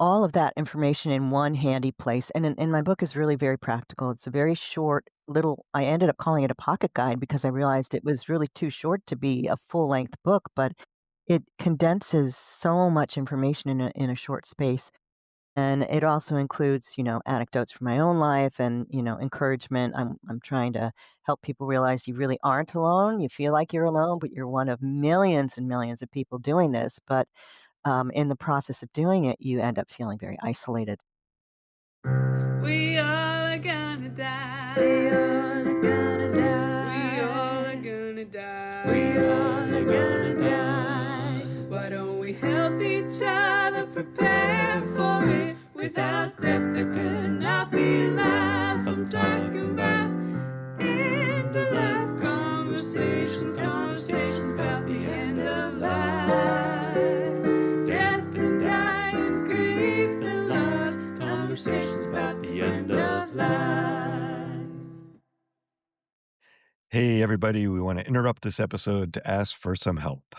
all of that information in one handy place. And my book is really very practical. It's a very short little, I ended up calling it a pocket guide because I realized it was really too short to be a full length book, but it condenses so much information in a short space. And it also includes, anecdotes from my own life and, encouragement. I'm trying to help people realize you really aren't alone. You feel like you're alone, but you're one of millions and millions of people doing this. But in the process of doing it, you end up feeling very isolated. We all are gonna die. We all are gonna die. We all are gonna die. We all are gonna die. Why don't we help each other prepare for it? Without death, there could not be life. I'm talking about end of life conversations, conversations about the end of life. Death and dying, grief and loss, conversations about the end of life. Hey, everybody, we want to interrupt this episode to ask for some help.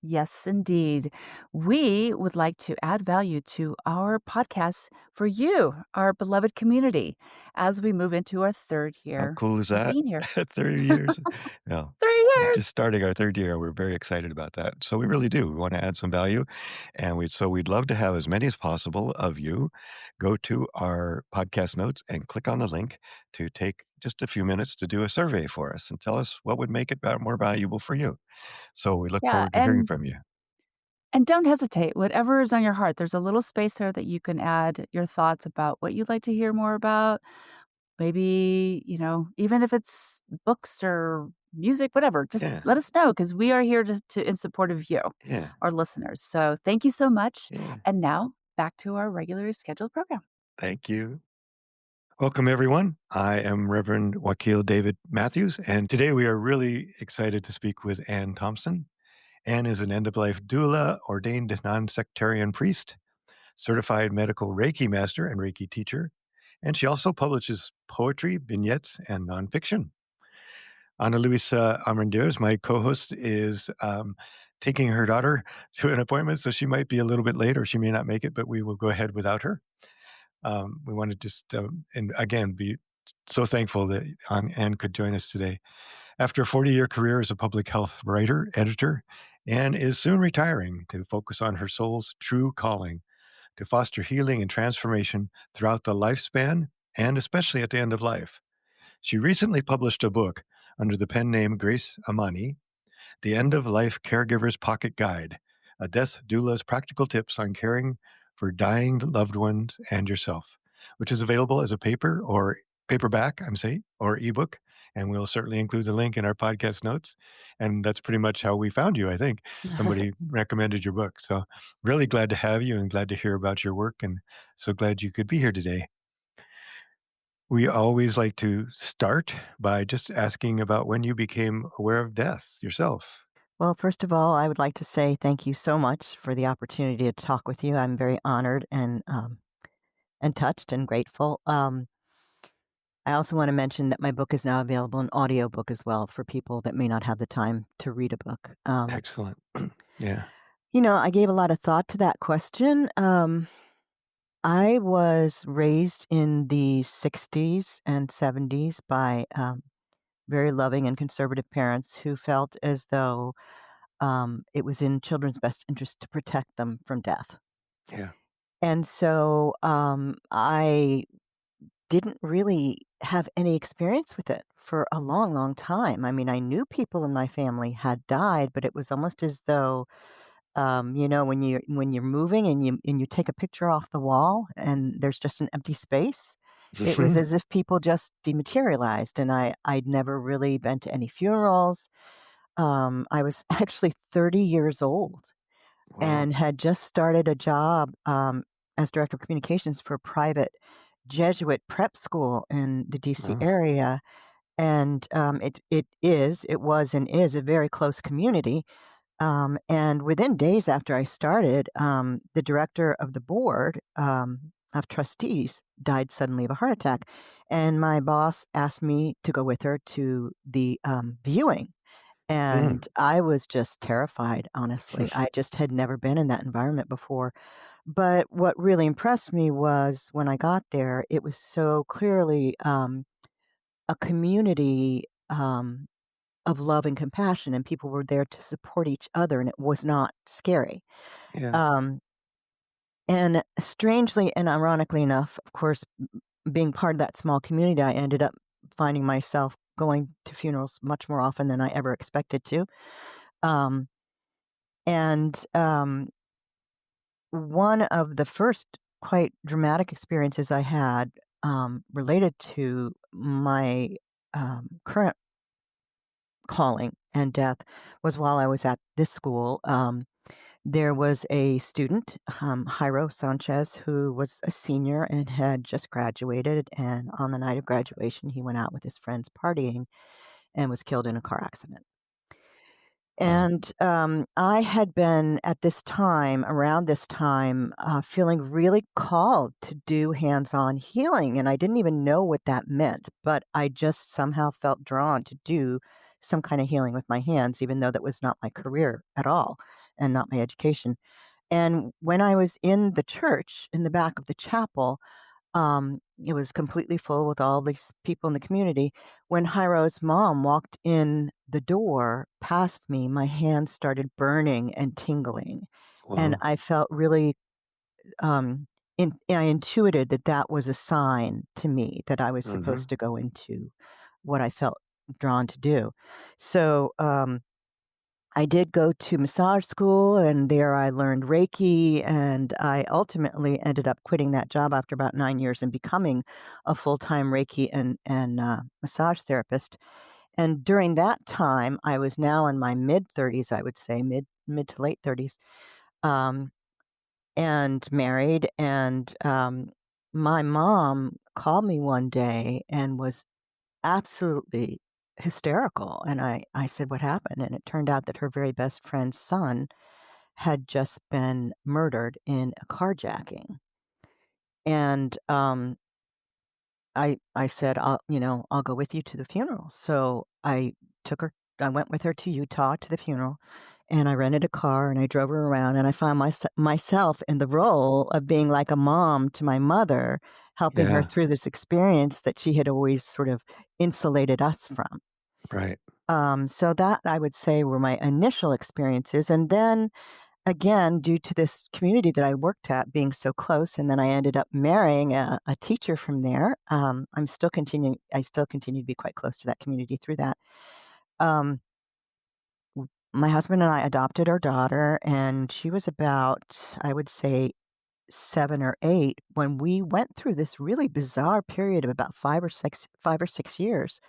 Yes, indeed. We would like to add value to our podcast for you, our beloved community, as we move into our third How year cool is of that? being here. 30 years. Yeah, 3 years. just starting our third year. We're very excited about that. So we really do. We want to add some value. And we'd love to have as many as possible of you go to our podcast notes and click on the link to take just a few minutes to do a survey for us and tell us what would make it more valuable for you. So we look Yeah, forward to hearing from you. and don't hesitate. Whatever is on your heart, there's a little space there that you can add your thoughts about what you'd like to hear more about. Maybe, even if it's books or music, whatever, just Yeah, let us know because we are here to in support of you, yeah, our listeners. So thank you so much. yeah. And now back to our regularly scheduled program. Thank you. Welcome, everyone. I am Reverend Wakil David Matthews, and today we are really excited to speak with Ann Thompson. Ann is an end-of-life doula, ordained non-sectarian priest, certified medical Reiki master and Reiki teacher, and she also publishes poetry, vignettes, and nonfiction. Ana Luisa Armendariz, my co-host, is taking her daughter to an appointment, so she might be a little bit late or she may not make it, but we will go ahead without her. We want to just, and again, be so thankful that Ann could join us today. After a 40-year career as a public health writer, editor, Ann is soon retiring to focus on her soul's true calling to foster healing and transformation throughout the lifespan and especially at the end of life. She recently published a book under the pen name Grace Amani, The End of Life Caregivers Pocket Guide, a death doula's practical tips on caring for dying loved ones and yourself, which is available as a paperback, or ebook. And we'll certainly include the link in our podcast notes. And that's pretty much how we found you, I think. Somebody recommended your book. So really glad to have you and glad to hear about your work and so glad you could be here today. We always like to start by just asking about when you became aware of death yourself. Well, first of all, I would like to say thank you so much for the opportunity to talk with you. I'm very honored and touched and grateful. I also want to mention that my book is now available in audiobook as well for people that may not have the time to read a book. Excellent. Yeah. I gave a lot of thought to that question. I was raised in the 60s and 70s by very loving and conservative parents who felt as though it was in children's best interest to protect them from death. Yeah. And so I didn't really have any experience with it for a long, long time. I mean, I knew people in my family had died, but it was almost as though, when you're moving and you take a picture off the wall and there's just an empty space. It was as if people just dematerialized, and I'd never really been to any funerals. I was actually 30 years old Wow. and had just started a job as director of communications for a private Jesuit prep school in the DC Wow. area. And it was and is a very close community. And within days after I started, the director of the board of trustees died suddenly of a heart attack. And my boss asked me to go with her to the viewing. Mm. And I was just terrified, honestly. I just had never been in that environment before. But what really impressed me was when I got there, it was so clearly a community of love and compassion, and people were there to support each other, and it was not scary. Yeah. Um, and strangely and ironically enough, of course, being part of that small community, I ended up finding myself going to funerals much more often than I ever expected to. Um, and one of the first quite dramatic experiences I had related to my current calling and death was while I was at this school. There was a student, Jairo Sanchez, who was a senior and had just graduated. And on the night of graduation, he went out with his friends partying and was killed in a car accident. Wow. And I had been at this time, around this time, feeling really called to do hands on healing. And I didn't even know what that meant, but I just somehow felt drawn to do some kind of healing with my hands, even though that was not my career at all and not my education. And when I was in the church, in the back of the chapel, it was completely full with all these people in the community. When Jairo's mom walked in the door past me, my hands started burning and tingling. And Wow. I felt really, I intuited that that was a sign to me that I was Hmm. supposed to go into what I felt drawn to do. So, I did go to massage school, and there I learned Reiki, and I ultimately ended up quitting that job after about 9 years and becoming a full-time Reiki and massage therapist. And during that time, I was now in my mid-30s, I would say, mid to late 30s, um, and married, and my mom called me one day and was absolutely hysterical, and I said, "What happened?" And it turned out that her very best friend's son had just been murdered in a carjacking. And, I said, I'll go with you to the funeral." So I went with her to Utah to the funeral, and I rented a car, and I drove her around, and I found myself in the role of being like a mom to my mother, helping her Yeah. through this experience that she had always sort of insulated us from. Right. So that I would say were my initial experiences. And then again, due to this community that I worked at being so close, and then I ended up marrying a teacher from there. I still continue to be quite close to that community through that. Um, my husband and I adopted our daughter, and she was about, I would say, 7 or 8 when we went through this really bizarre period of about 5 or 6 years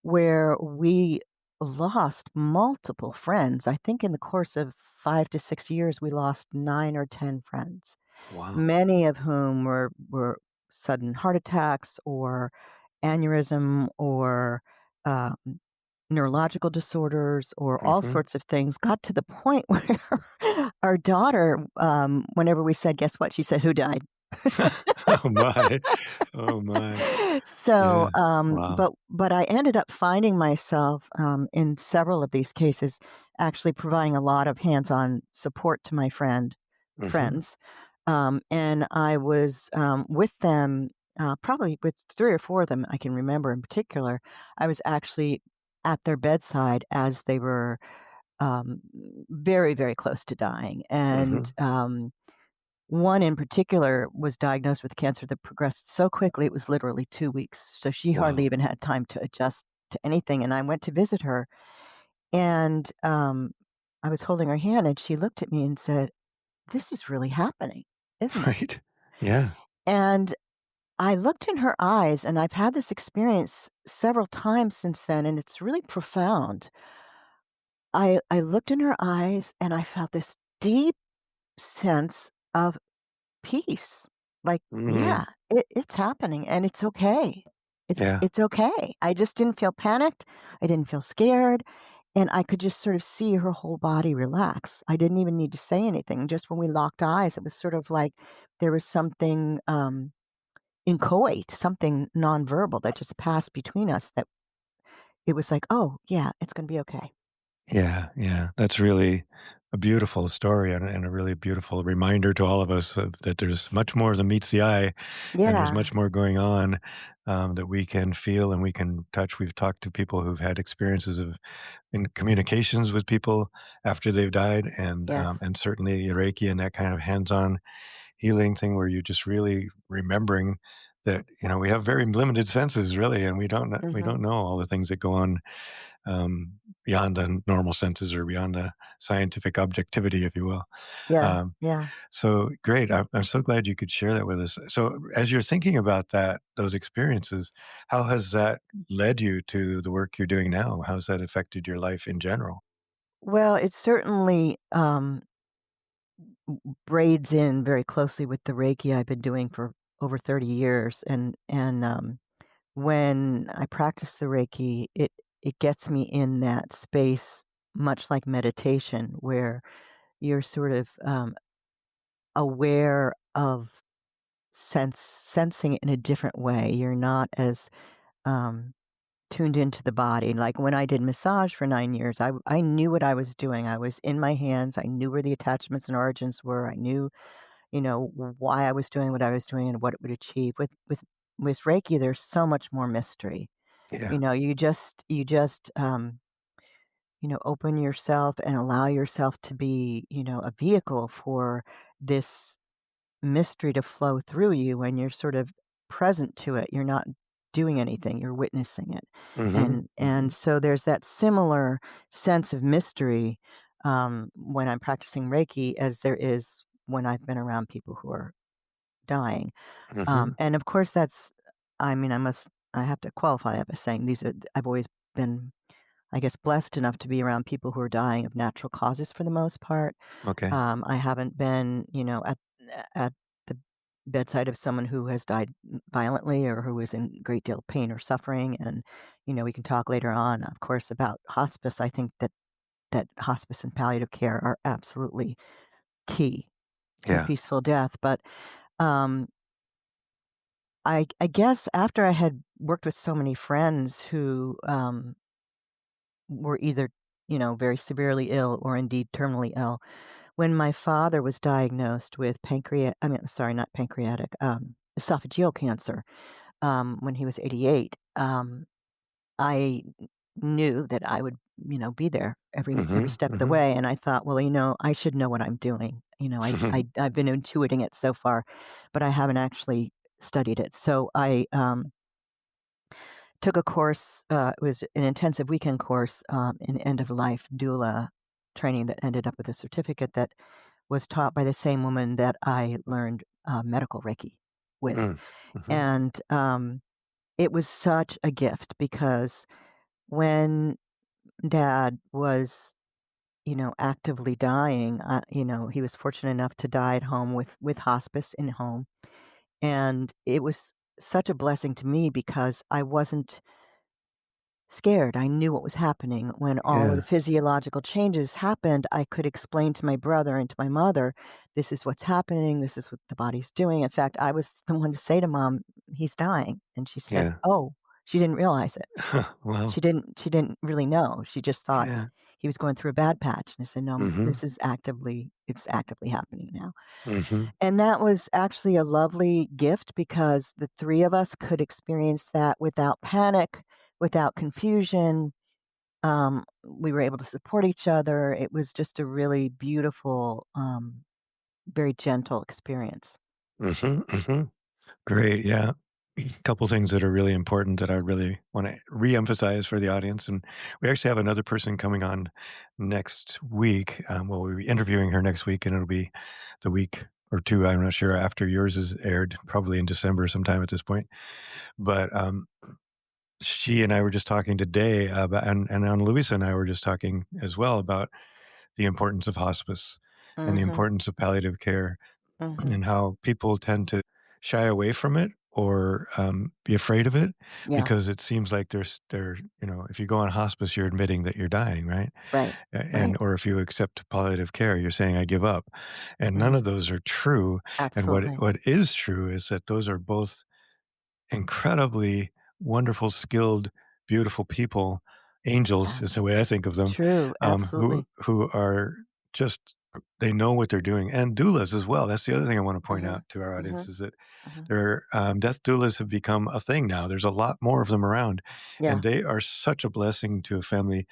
where we lost multiple friends. I think in the course of 5 to 6 years, we lost 9 or 10 friends, Wow. many of whom were sudden heart attacks or aneurysm or um, neurological disorders or all Hmm. sorts of things. Got to the point where our daughter, whenever we said, "Guess what?" she said, "Who died?" Oh my. Oh my. So, Yeah. Wow. but I ended up finding myself, in several of these cases, actually providing a lot of hands-on support to my Hmm. friends, and I was, with them, probably with 3 or 4 of them I can remember in particular. I was actually at their bedside as they were, um, very, very close to dying, and, Hmm. one in particular was diagnosed with cancer that progressed so quickly, it was literally 2 weeks, so she hardly Wow. even had time to adjust to anything, and I went to visit her, and, I was holding her hand, and she looked at me and said, "This is really happening, isn't it?" Right. Yeah. And I looked in her eyes, and I've had this experience several times since then, and it's really profound. I looked in her eyes, and I felt this deep sense of peace. Like, Hmm. yeah, it's happening and it's okay. Yeah. It's okay. I just didn't feel panicked. I didn't feel scared. And I could just sort of see her whole body relax. I didn't even need to say anything. Just when we locked eyes, it was sort of like there was something inchoate, something nonverbal that just passed between us that it was like, oh, yeah, it's going to be okay. Yeah, yeah. That's really a beautiful story and a really beautiful reminder to all of us that there's much more than meets the eye, and there's Yeah. much more going on that we can feel and we can touch. We've talked to people who've had experiences of in communications with people after they've died, Yes. and certainly Reiki and that kind of hands-on healing thing where you're just really remembering that we have very limited senses really, and we Mhm. don't know all the things that go on um, beyond the normal senses or beyond the scientific objectivity, if you will. Yeah. Um, Yeah. so great. I'm so glad you could share that with us. So, as you're thinking about those experiences, how has that led you to the work you're doing now? How's that affected your life in general? Well, it certainly, braids in very closely with the Reiki I've been doing for over 30 years, and when I practice the Reiki, it gets me in that space, much like meditation, where you're sort of, aware of sensing it in a different way. You're not as, um, tuned into the body. Like, when I did massage for 9 years, I knew what I was doing. I was in my hands, I knew where the attachments and origins were, I knew, why I was doing what I was doing and what it would achieve. With Reiki, there's so much more mystery. Yeah. You open yourself and allow yourself to be, a vehicle for this mystery to flow through you, and you're sort of present to it. You're not doing anything, you're witnessing it. Hmm. And so there's that similar sense of mystery when I'm practicing Reiki as there is when I've been around people who are dying. Hmm. And of course that's I mean, I have to qualify that by saying I've always been, I guess, blessed enough to be around people who are dying of natural causes for the most part. Okay. I haven't been, at the bedside of someone who has died violently or who is in great deal of pain or suffering. And, we can talk later on, of course, about hospice. I think that hospice and palliative care are absolutely key to a Yeah. peaceful death. But um, I guess after I had worked with so many friends who were either, very severely ill or indeed terminally ill. When my father was diagnosed with sorry, not pancreatic, esophageal cancer, when he was 88, I knew that I would, be there every Hmm. step of the Hmm. way, and I thought, "Well, I should know what I'm doing." I've been intuiting it so far, but I haven't actually studied it. So I, took a course, it was an intensive weekend course, in end of life doula training that ended up with a certificate that was taught by the same woman that I learned, medical Reiki with. Hmm. And, it was such a gift because when dad was, actively dying, he was fortunate enough to die at home with hospice in home. And it was such a blessing to me because I wasn't scared. I knew what was happening. When all of the Yeah. physiological changes happened, I could explain to my brother and to my mother, this is what's happening. This is what the body's doing. In fact, I was the one to say to mom, he's dying. And she said, Yeah. oh, she didn't realize it. Well. She didn't really know. She just thought Yeah. he was going through a bad patch. And I said, no, Hmm. it's actively happening now. Hmm. And that was actually a lovely gift because the 3 of us could experience that without panic, without confusion. We were able to support each other. It was just a really beautiful, very gentle experience. Hmm. Hmm. Great. Yeah. Couple things that are really important that I really want to reemphasize for the audience. And we actually have another person coming on next week. Well, we'll be interviewing her next week, and it'll be the week or two, I'm not sure, after yours is aired, probably in December sometime at this point. But she and I were just talking today about, and Ana Luisa and I were just talking as well about the importance of hospice and the Mhm, importance of palliative care mhm. and how people tend to shy away from it or be afraid of it Yeah, because it seems like if you go on hospice, you're admitting that you're dying, right? right, And right. or if you accept palliative care, you're saying I give up, and none Mhm, of those are true. And absolutely. what is true is that those are both incredibly wonderful, skilled, beautiful people angels Yeah. is the way I think of them, True, absolutely. who are just they know what they're doing, and doulas as well. That's the other thing I want to point Mhm. out to our audience Mhm. is that Mhm. death doulas have become a thing now. There's a lot more of them around, and Yeah. they are such a blessing to a family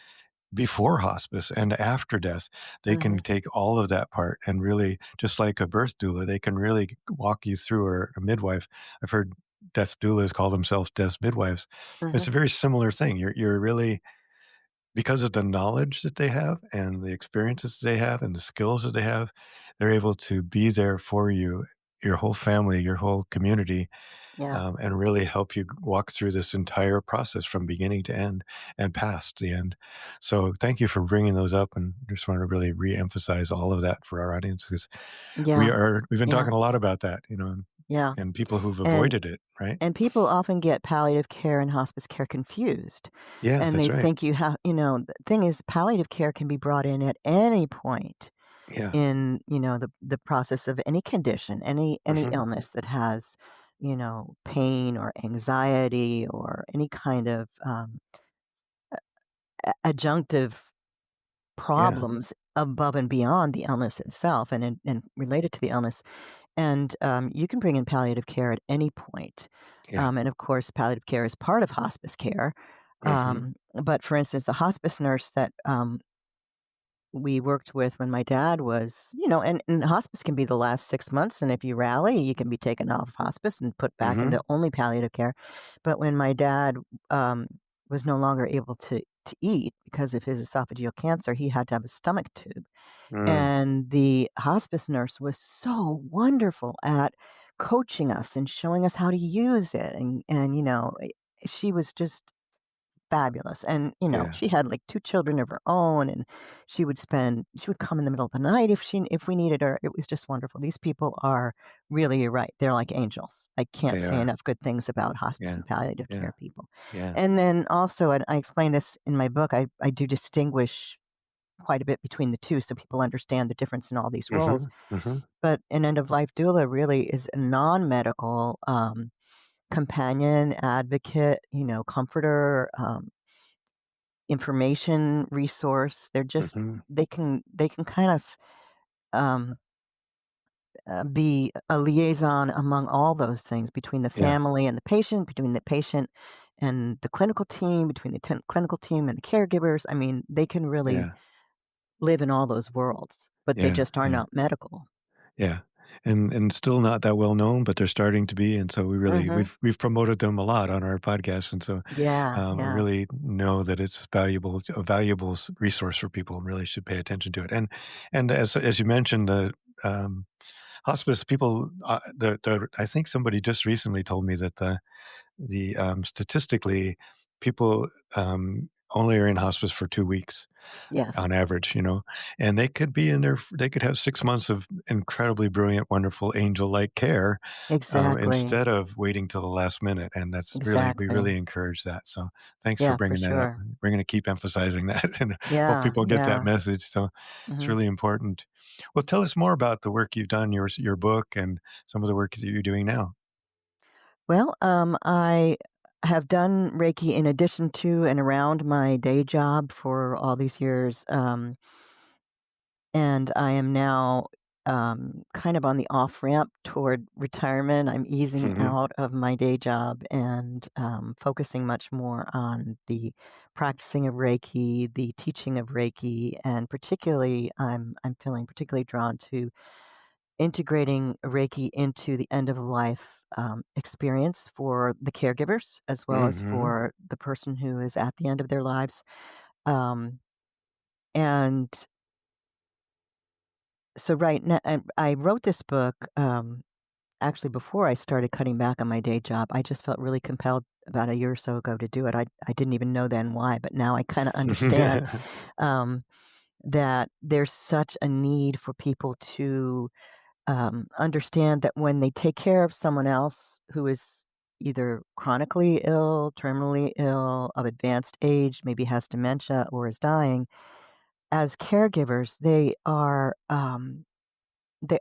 before hospice and after death. They can Mhm. take all of that part and really, just like a birth doula, they can really walk you through, or a midwife. I've heard death doulas call themselves death midwives. It's Mhm. a very similar thing. You're really, because of the knowledge that they have and the experiences they have and the skills that they have, they're able to be there for you, your whole family, your whole community, Yeah. and really help you walk through this entire process from beginning to end and past the end. So thank you for bringing those up, and just want to really re-emphasize all of that for our audience, because Yeah. we've been Yeah. talking a lot about that, Yeah. and people who've And avoided it, right? and people often get palliative care and hospice care confused, Yeah, and that's they right. think the thing is palliative care can be brought in at any point Yeah. in, the process of any condition, any Hmm. illness that has, pain or anxiety or any kind of, adjunctive Yeah. problems above and beyond the illness itself and related to the illness. And you can bring in palliative care at any point. Yeah. And of course, palliative care is part of hospice care. Hmm. But for instance, the hospice nurse that we worked with when my dad was, and hospice can be the last 6 months. And if you rally, you can be taken off hospice and put back Hmm. into only palliative care. But when my dad um, was no longer able to eat because of his esophageal cancer, he had to have a stomach tube. Mm. And the hospice nurse was so wonderful at coaching us and showing us how to use it. And she was just fabulous. And, Yeah. she had like two children of her own, and she would come in the middle of the night if we needed her. It was just wonderful. These people are really, you're right. They're like angels. I can't They say are. enough good things about hospice Yeah. and palliative Yeah. care people. Yeah. And then also, and I explain this in my book, I do distinguish quite a bit between the 2 so people understand the difference in all these roles. Hmm. Hmm. But an end of life doula really is a non-medical, companion, advocate, comforter, information resource. Hmm. They can kind of, um, be a liaison among all those things between the Yeah. family and the patient, between the patient and the clinical team, between the clinical team and the caregivers. I mean, they can really Yeah. live in all those worlds, but they Yeah. just are Yeah. not medical. Yeah, and still not that well known, but they're starting to be, and so Mhm. we've promoted them a lot on our podcast, and so, Yeah, I yeah. really know that it's valuable, a valuable resource for people, and really should pay attention to it. And as you mentioned, the hospice people, I think somebody just recently told me that statistically, people only are in hospice for 2 weeks Yes, on average, and they could be in there. They could have 6 months of incredibly brilliant, wonderful, angel-like care, exactly, instead of waiting till the last minute. And we exactly. really encourage that. So thanks for Yeah, for bringing that up. sure. We're going to keep emphasizing that, and hope Yeah, people get that yeah. message. So it's Mhm. really important. Well, tell us more about the work you've done, your book, and some of the work that you're doing now. Well, I have done Reiki in addition to and around my day job for all these years, and I am now, kind of on the off ramp toward retirement. I'm easing Hmm. out of my day job and, focusing much more on the practicing of Reiki, the teaching of Reiki, and particularly, I'm feeling particularly drawn to integrating Reiki into the end of life, experience for the caregivers as well as Hmm. for the person who is at the end of their lives. Um, and so right now, and I wrote this book actually before I started cutting back on my day job. I just felt really compelled about a year or so ago to do it. I didn't even know then why, but now I kind of understand um, that there's such a need for people to understand that when they take care of someone else who is either chronically ill, terminally ill, of advanced age, maybe has dementia or is dying, as caregivers, they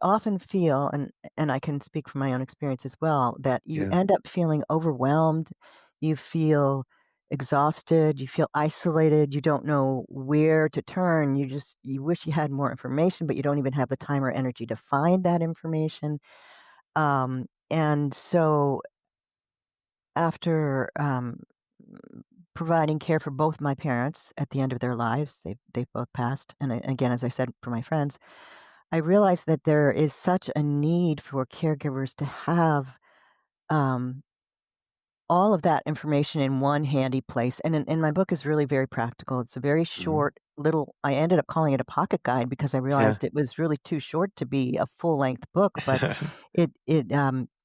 often feel, and I can speak from my own experience as well, that you Yeah. end up feeling overwhelmed. You feel exhausted, you feel isolated, you don't know where to turn, you wish you had more information, but you don't even have the time or energy to find that information. And so after, providing care for both my parents at the end of their lives, they've both passed, and again, as I said, for my friends, I realized that there is such a need for caregivers to have, um all of that information in one handy place, and my book is really very practical. It's a very Mhm. short little I ended up calling it a pocket guide because I Yeah. realized it was really too short to be a full-length book, but it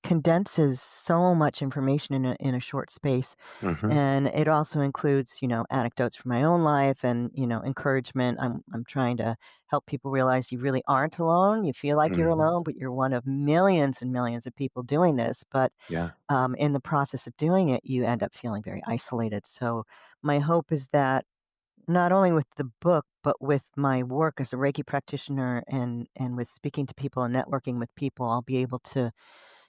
condenses so much information in a short space, Mhm. and it also includes, anecdotes from my own life and, encouragement. I'm trying to help people realize you really aren't alone. You feel like you're Mhm. alone, but you're one of millions and millions of people doing this, but Yeah. in the process of doing it, you end up feeling very isolated. So, my hope is that not only with the book, but with my work as a Reiki practitioner and with speaking to people and networking with people, I'll be able to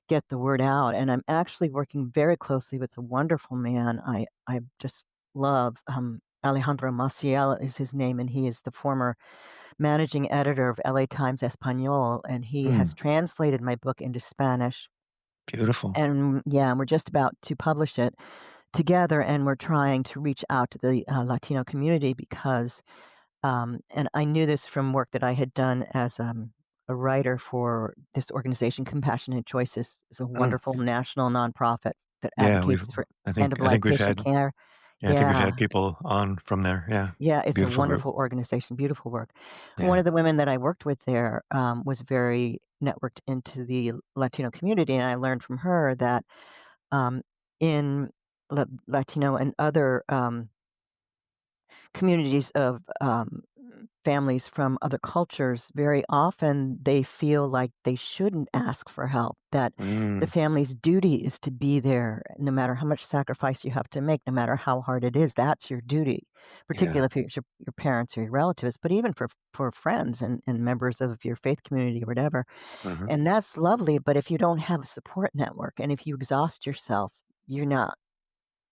get the word out. And I'm actually working very closely with a wonderful man I just love. Alejandro Maciel is his name, and he is the former managing editor of LA Times Espanol, and he has Mm. translated my book into Spanish. Beautiful. And yeah, and we're just about to publish it together, and we're trying to reach out to the Latino community because, and I knew this from work that I had done as a writer for this organization, Compassionate Choices is a Mm. wonderful national nonprofit that Yeah, we've advocates for I end think of I life think we've patient had care. yeah, I think we've Yeah. had people on from there. Yeah. Yeah, it's a Beautiful group. wonderful organization, beautiful work. One Yeah. of the women that I worked with there was very networked into the Latino community, and I learned from her that um, in Latino and other communities of families from other cultures, very often they feel like they shouldn't ask for help, that the Mm. family's duty is to be there no matter how much sacrifice you have to make, no matter how hard it is. That's your duty, Yeah. particularly if it's your parents or your relatives, but even for friends and members of your faith community or whatever. Mhm. And that's lovely. But if you don't have a support network and if you exhaust yourself, you're not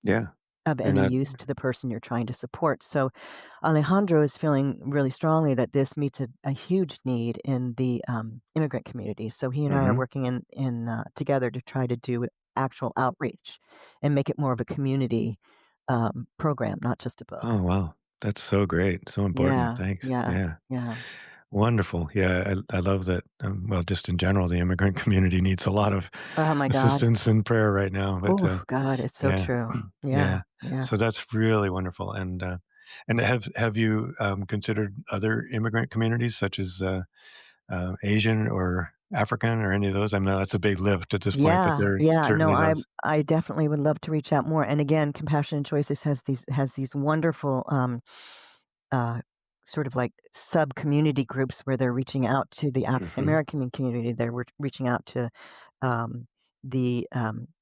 Yeah. of You're any not use to the person you're trying to support. So Alejandro is feeling really strongly that this meets a huge need in the immigrant community. So he and I are Mhm. working in together to try to do actual outreach and make it more of a community program, not just a book. Oh, wow. That's so great. So important. Yeah, Thanks. yeah, Yeah. yeah. Wonderful. Yeah, I love that, well, just in general, the immigrant community needs a lot of Oh my God. assistance and prayer right now, but, Oh God, it's so yeah. true. Yeah, Yeah. yeah. So that's really wonderful, and have you, considered other immigrant communities such as, Asian or African or any of those? I know that's a big lift at this point, but Yeah, there are yeah. No, certainly those. I definitely would love to reach out more. And again, Compassion and Choices has these wonderful uh sort of like sub community groups where they're reaching out to the African Mhm. American community. They're reaching out to the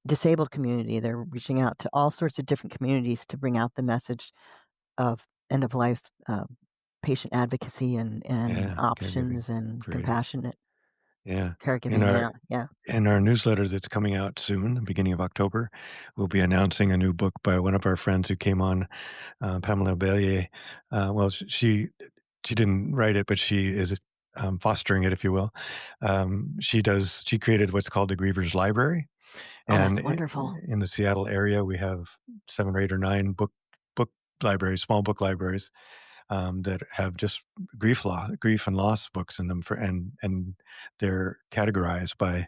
disabled community. They're reaching out to all sorts of different communities to bring out the message of end of life patient advocacy and Yeah, caregiving. options and Great. compassionate Yeah. In caregiving. our Yeah, yeah. in our newsletter that's coming out soon, the beginning of October, we'll be announcing a new book by one of our friends who came on, Pamela Bellier. Well, she didn't write it, but she is, fostering it, if you will. She created what's called the Grievers Library, Oh, and that's wonderful. in the Seattle area, we have 7 or 8 or 9 book libraries, small book libraries, that have just grief and loss books in them and they're categorized by,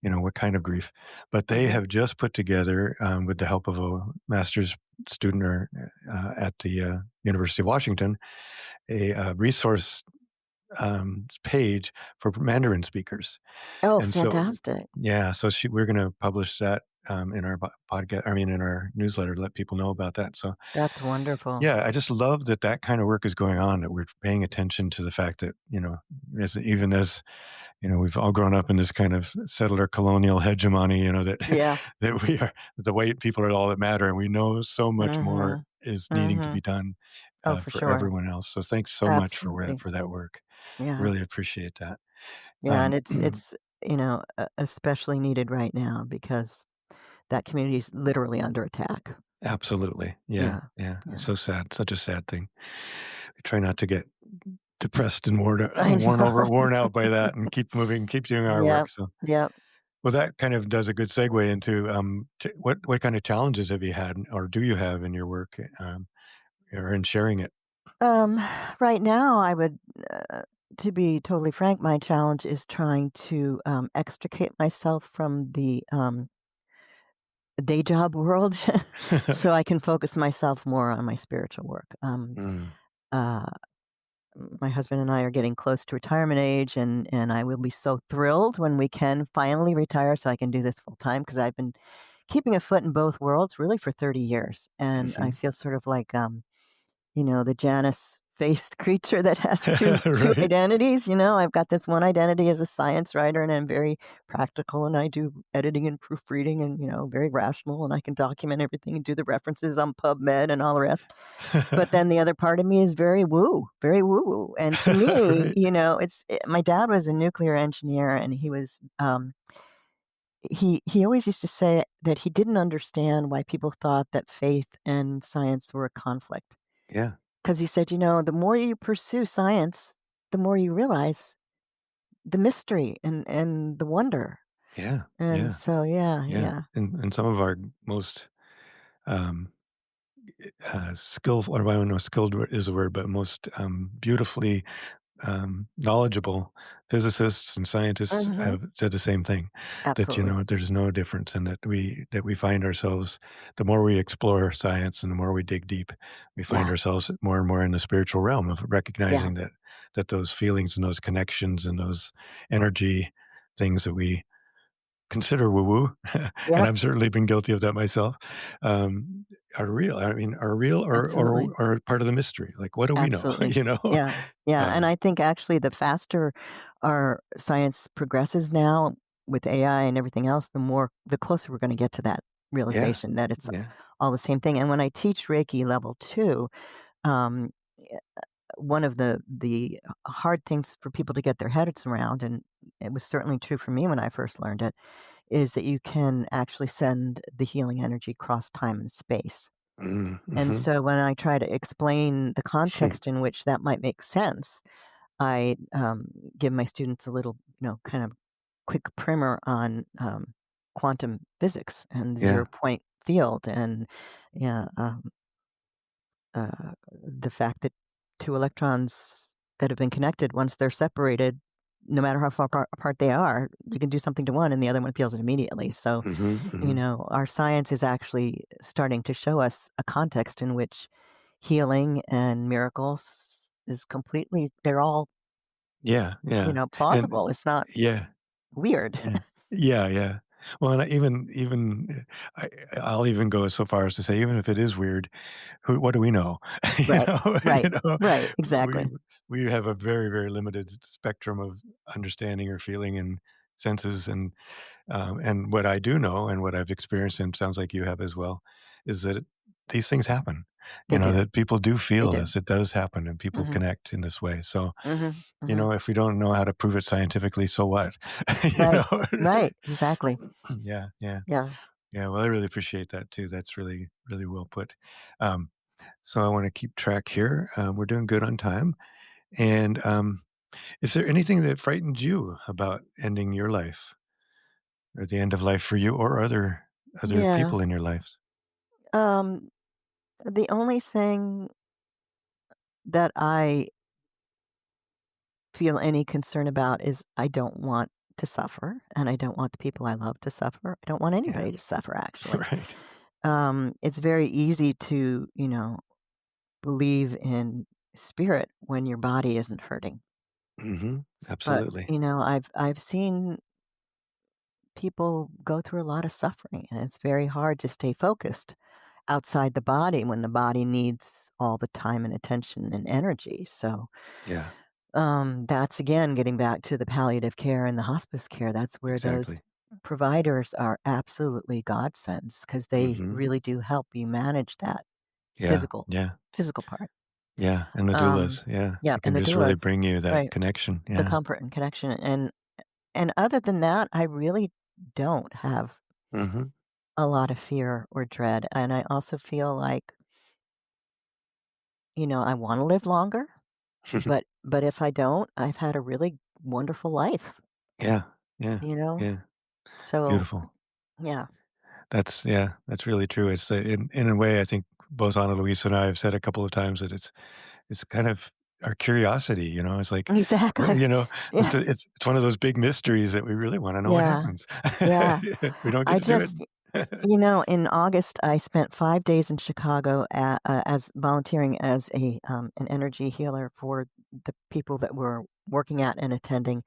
what kind of grief. But they Mhm. have just put together, with the help of a master's student at the University of Washington, a resource page for Mandarin speakers. Oh, And so, fantastic. yeah, so we're going to publish that in our podcast. I mean, in our newsletter, to let people know about that. So, That's wonderful. yeah, I just love that that kind of work is going on. That we're paying attention to the fact that even as we've all grown up in this kind of settler colonial hegemony, that Yeah. that we are the white people are all that matter, and we know so much more Mhm. is needing to be Mhm. done Oh, for for sure. everyone else. So thanks so much Absolutely. for that work. Yeah. Really appreciate that. Yeah, and Um, it's, especially needed right now because that community is literally under attack. Absolutely. Yeah, Yeah, yeah. It's yeah. so sad, such a sad thing. We try not to get depressed and worn I know. worn out by that and keep moving, keep doing our work, Yep, so yep. well, that kind of does a good segue into, what kind of challenges have you had or do you have in your work, or in sharing it? Um, right now, to be totally frank, my challenge is trying to, extricate myself from the day job world so I can focus myself more on my spiritual work. Mm, Uh, my husband and I are getting close to retirement age, and I will be so thrilled when we can finally retire so I can do this full time because I've been keeping a foot in both worlds really for 30 years, and I mhm. feel sort of like, the Janus-faced creature that has 2 Right. identities, you know? I've got this one identity as a science writer, and I'm very practical, and I do editing and proofreading and, very rational, and I can document everything and do the references on PubMed and all the rest. But then the other part of me is very woo-woo, and to me, Right. my dad was a nuclear engineer, and he always used to say that he didn't understand why people thought that faith and science were a conflict. Yeah, 'Cause he said, "The more you pursue science, the more you realize the mystery and the wonder." yeah, And yeah, so, yeah, yeah, yeah. and some of our most, um skillful, or I don't know, skilled is a word, but most beautifully knowledgeable physicists and scientists Mhm. have said the same thing, that Absolutely. there's no difference, and that we find ourselves, the more we explore science and the more we dig deep, we find Yeah, ourselves more and more in the spiritual realm of yeah. recognizing that those feelings and those connections and those energy things that we consider woo-woo, and Yep, I've certainly been guilty of that myself, um, are real. I mean, are real, absolutely. or part of the mystery. Like, what do we know? Absolutely. You know? Yeah, yeah, and Um, I think actually the faster our science progresses now with AI and everything else, the closer we're gonna get to that yeah, realization that it's yeah. all the same thing, and when I teach Reiki level 2, um one of the hard things for people to get their heads around, and it was certainly true for me when I first learned it, is that you can actually send the healing energy across time and space. Mm, And mhm. so when I try to explain the Hmm, context in which that might make sense, I give my students a little, kind of quick primer on quantum physics and yeah. zero point field and yeah, the fact that 2 electrons that have been connected, once they're separated, no matter how far apart they are, you can do something to one and the other one feels it immediately. So, Mhm, mhm. our science is actually starting to show us a context in which healing and miracles is completely they're all, Yeah, yeah, and plausible. It's not yeah, weird. yeah. Yeah, yeah. Well, and I even I'll even go so far as to say, even if it is weird, who what do we know? You Right. know? Right. Right. We Exactly. we have a very, very limited spectrum of understanding or feeling and senses, and what I do know and what I've experienced, and sounds like you have as well, is that these things happen, They do. that people do They feel do. this, it does happen, and people Mhm. connect in this way, so, Mhm. Mhm. if we don't know how to prove it scientifically, so what? You Right. know? Right. Exactly. Yeah, yeah. Yeah. Yeah, well, I really appreciate that too. That's really, really well put. Um, so I want to keep track here. We're doing good on time. And is there anything that frightened you about ending your life, or the end of life for you, or other Yeah. people in your lives? Um, the only thing that I feel any concern about is I don't want to suffer, and I don't want the people I love to suffer. I don't want Yeah, anybody to suffer, actually. right. It's very easy to, believe in spirit when your body isn't hurting. Hmm. But, Absolutely. I've seen people go through a lot of suffering, and it's very hard to stay focused outside the body when the body needs all the time and attention and energy. So, Yeah, that's again getting back to the palliative care and the hospice care. That's where those exactly. providers are absolutely godsends because they Hmm. really do help you manage that Yeah, physical yeah, physical part. yeah. And the doulas, yeah, Yeah, they and can the just really doulas, bring you that right? connection. The Yeah. comfort and connection, and other than that, I really don't have Hmm. a lot of fear or dread, and I also feel like, I wanna live longer, but if I don't, I've had a really wonderful life, Yeah, yeah, you know? yeah. So, Beautiful. yeah. That's yeah, that's really true. It's in a way, I think both Ana Luisa and I have said a couple of times that it's kind of our curiosity, it's like, Exactly. Yeah, it's one of those big mysteries that we really wanna know what yeah, happens. yeah. We don't get I to do it. just in August, I spent 5 days in Chicago as volunteering as an energy healer for the people that were working at and attending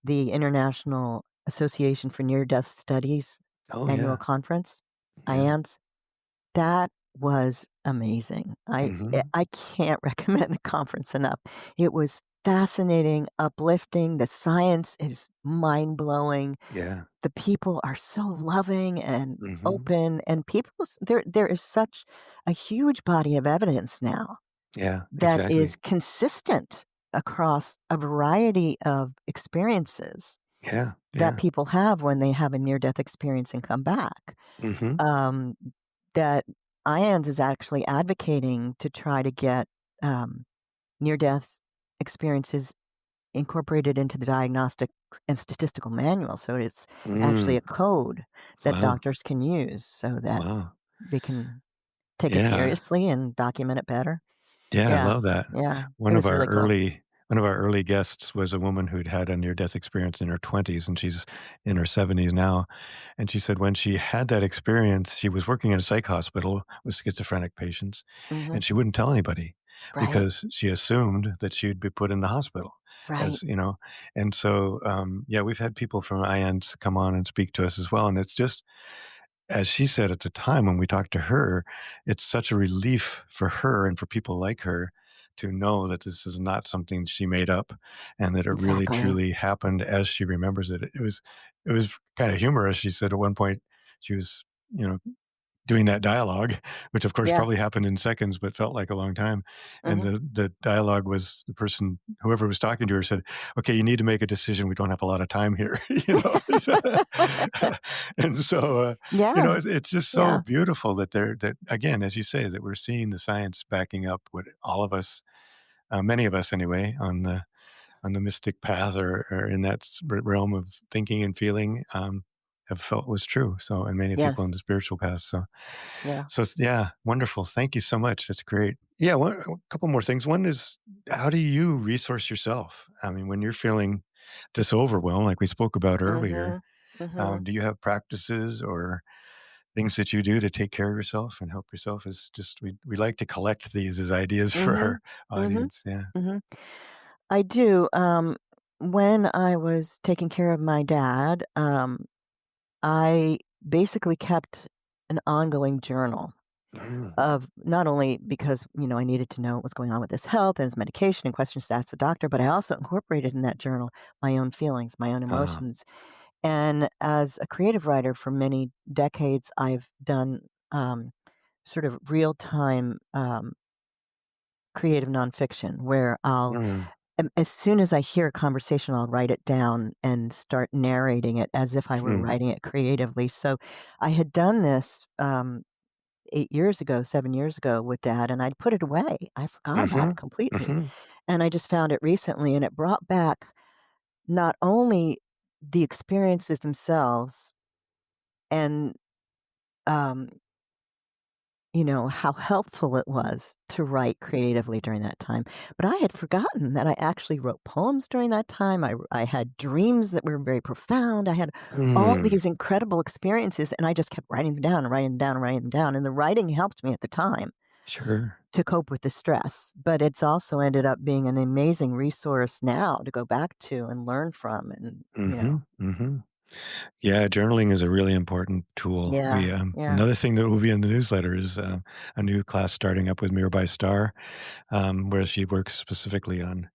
the International Association for Near-Death Studies Oh, annual yeah. conference, Yeah. IANDS. That was amazing. Mhm. I can't recommend the conference enough. It was fascinating, uplifting, the science is mind-blowing, Yeah. the people are so loving and Mhm. open, and there is such a huge body of evidence now Yeah, that is exactly. consistent across a variety of experiences Yeah, that yeah. people have when they have a near-death experience and come back. Mhm. Um, that IANDS is actually advocating to try to get, um, near-death experiences incorporated into the diagnostic and statistical manual, so it's actually Mm. a code that Wow. doctors can use so that Wow. they can take it Yeah. seriously and document it better. Yeah, I Yeah, love that. yeah, it One of was our really cool. early one of our early guests was a woman who'd had a near-death experience in her 20s, and she's in her 70s now, and she said when she had that experience, she was working in a psych hospital with schizophrenic patients, Mhm. and she wouldn't tell anybody Right, because she assumed that she'd be put in the hospital right. as and so, yeah, we've had people from IANDS come on and speak to us as well, and it's just as she said at the time when we talked to her, it's such a relief for her and for people like her to know that this is not something she made up and that it really Exactly. truly happened as she remembers it. It was kind of humorous. She said at one point she was, you know, doing that dialogue, which of course Yeah. probably happened in seconds, but felt like a long time. And Mhm. the dialogue was the person, whoever was talking to her said, okay, you need to make a decision. We don't have a lot of time here, and so, Yeah, it's just so yeah. beautiful that that again, as you say, that we're seeing the science backing up what all of us, many of us anyway, on the mystic path or in that realm of thinking and feeling, have felt was true. So, and many people on Yes. the spiritual path. So, Yeah. yeah, wonderful. Thank you so much. That's great. Yeah, a couple more things. One is, how do you resource yourself? I mean, when you're feeling this overwhelm, like we spoke about earlier, Mhm. Mhm. do you have practices or things that you do to take care of yourself and help yourself? Is just we like to collect these as ideas for our Mhm. Mhm. audience. Yeah. Mhm. I do. When I was taking care of my dad, I basically kept an ongoing journal Mm. of not only because, I needed to know what was going on with his health and his medication and questions to ask the doctor, but I also incorporated in that journal my own feelings, my own Uh, emotions. And as a creative writer for many decades, I've done sort of real time creative nonfiction where mm, as soon as I hear a conversation, I'll write it down and start narrating it as if I were hmm, writing it creatively. So I had done this 8 years ago, 7 years ago with dad, and I'd put it away. I forgot about hmm, it completely. hmm, And I just found it recently, and it brought back not only the experiences themselves and, um, how helpful it was to write creatively during that time. But I had forgotten that I actually wrote poems during that time. I had dreams that were very profound. I had all mm, these incredible experiences, and I just kept writing them down and writing them down and writing them down. And the writing helped me at the time sure. to cope with the stress. But it's also ended up being an amazing resource now to go back to and learn from. And, Hmm, hmm. Yeah, journaling is a really important tool. yeah, We yeah. another thing that will be in the newsletter is a new class starting up with Mirabai Star, where she works specifically on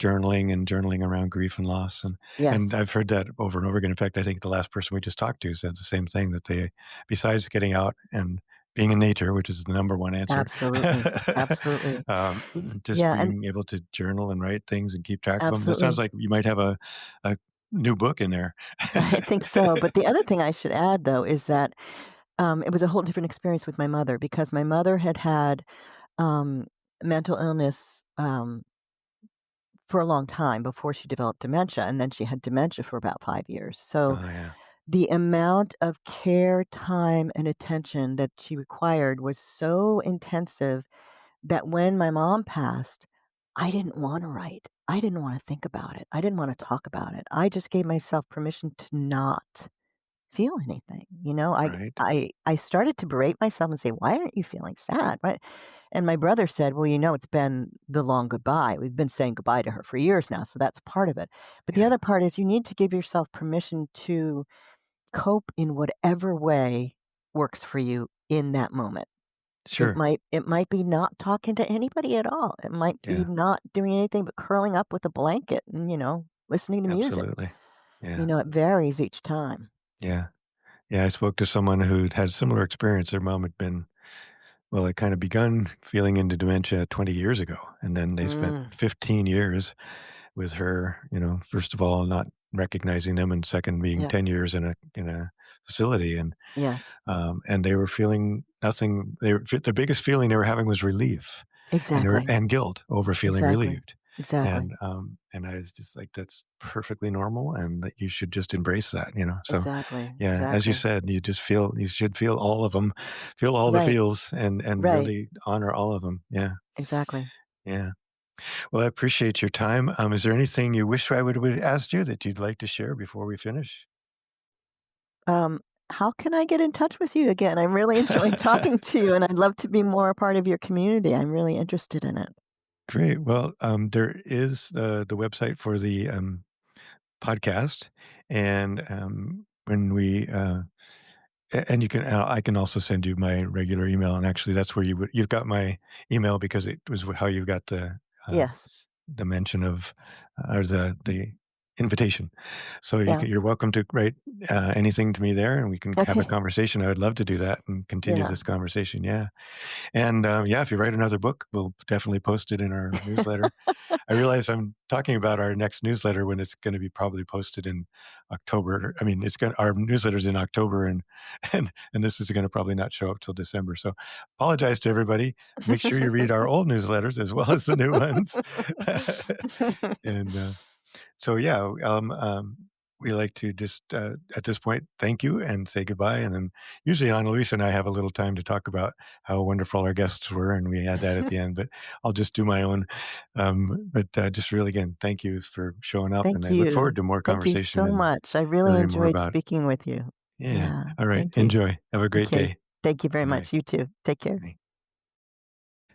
journaling and journaling around grief and loss. And Yes, I've heard that over and over again. In fact, I think the last person we just talked to said the same thing, that they, besides getting out and being in nature, which is the number one answer, absolutely. Absolutely. um, just Yeah. And being able to journal and write things and keep track of them. That sounds absolutely. like you might have a new book in there. I think so, but the other thing I should add, though, is that, it was a whole different experience with my mother because my mother had had, um, mental illness, for a long time before she developed dementia, and then she had dementia for about 5 years. So, Oh, yeah. the amount of care, time, and attention that she required was so intensive that when my mom passed, I didn't wanna write. I didn't wanna think about it. I didn't wanna talk about it. I just gave myself permission to not feel anything, you know? I Right. I I started to berate myself and say, "Why aren't you feeling sad?" Right? And my brother said, "Well, it's been the long goodbye. We've been saying goodbye to her for years now, so that's part of it." But the Yeah. other part is you need to give yourself permission to cope in whatever way works for you in that moment. It Sure. might it might be not talking to anybody at all. It might be Yeah. not doing anything but curling up with a blanket and, listening to music. Absolutely. Yeah. It varies each time. Yeah. Yeah. I spoke to someone who'd had a similar experience. Their mom had been, well, it kind of begun feeling into dementia 20 years ago. And then they spent Mm, 15 years with her, first of all, not recognizing them, and second being yeah. 10 years in a facility. Yes. And they were feeling nothing. The biggest feeling they were having was relief, Exactly. and guilt over feeling Exactly. relieved. Exactly. And I was just like, that's perfectly normal, and that you should just embrace that. So Exactly. yeah, as you Exactly. said, you should feel all of them, feel all the Right. feels, and Right. really honor all of them. Yeah, Exactly. yeah. Well, I appreciate your time. Is there anything you wish I would asked you that you'd like to share before we finish? Um, how can I get in touch with you again? I'm really enjoying talking to you, and I'd love to be more a part of your community. I'm really interested in it. Great. Well, there is the website for the podcast, and when we and you can I can also send you my regular email, and actually that's where you've got my email because it was how you got uh, Yes. the mention of or the invitation. So Yeah. you're welcome to write anything to me there, and we can have a Okay. conversation. I would love to do that and continue Yeah. this conversation. Yeah, and yeah, if you write another book, we'll definitely post it in our newsletter. I realize I'm talking about our next newsletter when it's going to be probably posted in October. I mean, our newsletter's in October, and and this is going to probably not show up till December. So, apologize to everybody. Make sure you read our old newsletters as well as the new ones. and so, yeah, we like to just at this point thank you and say goodbye. And then usually Ana Luisa and I have a little time to talk about how wonderful our guests were, and we add that at the end. But I'll just do my own. But just really again, thank you for showing up, and Thank I look you. forward to more Thank you conversation so and much. I really learning more enjoyed about. speaking with you. Yeah. Yeah. All right. Thank you. Enjoy. Have a great Okay. day. Thank you very Bye. much. You too. Take care. Bye.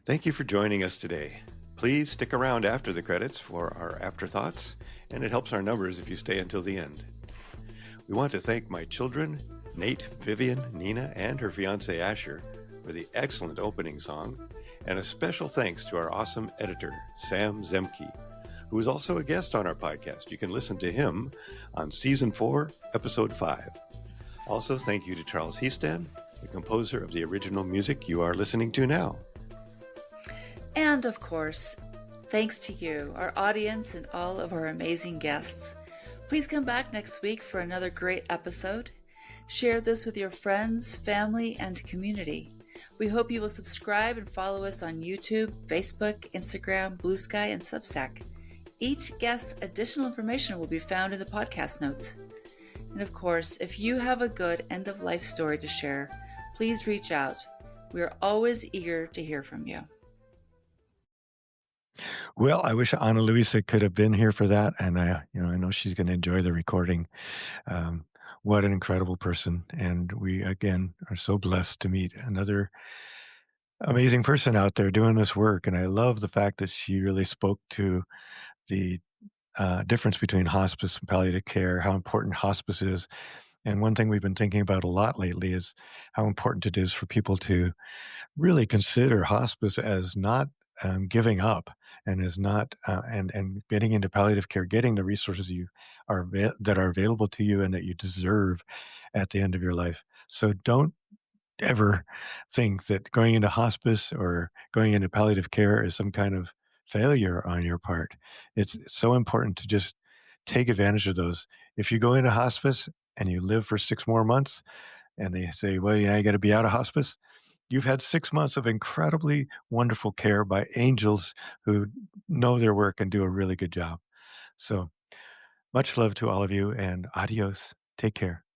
Thank you for joining us today. Please stick around after the credits for our afterthoughts, and it helps our numbers if you stay until the end. We want to thank my children, Nate, Vivian, Nina, and her fiance Asher, for the excellent opening song, and a special thanks to our awesome editor, Sam Zemke, who is also a guest on our podcast. You can listen to him on Season 4, Episode 5. Also, thank you to Charles Heaston, the composer of the original music you are listening to now. And of course, thanks to you, our audience, and all of our amazing guests. Please come back next week for another great episode. Share this with your friends, family, and community. We hope you will subscribe and follow us on YouTube, Facebook, Instagram, Blue Sky, and Substack. Each guest's additional information will be found in the podcast notes. And of course, if you have a good end-of-life story to share, please reach out. We are always eager to hear from you. Well, I wish Ana Luisa could have been here for that, and I know she's going to enjoy the recording. What an incredible person, and we again are so blessed to meet another amazing person out there doing this work. And I love the fact that she really spoke to the difference between hospice and palliative care, how important hospice is. And one thing we've been thinking about a lot lately is how important it is for people to really consider hospice as not giving up, and as not and getting into palliative care, getting the resources that are available to you and that you deserve at the end of your life. So don't ever think that going into hospice or going into palliative care is some kind of failure on your part. It's so important to just take advantage of those If you go into hospice and you live for 6 more months and they say, well, you got to be out of hospice, you've had 6 months of incredibly wonderful care by angels who know their work and do a really good job. So much love to all of you and adios. Take care.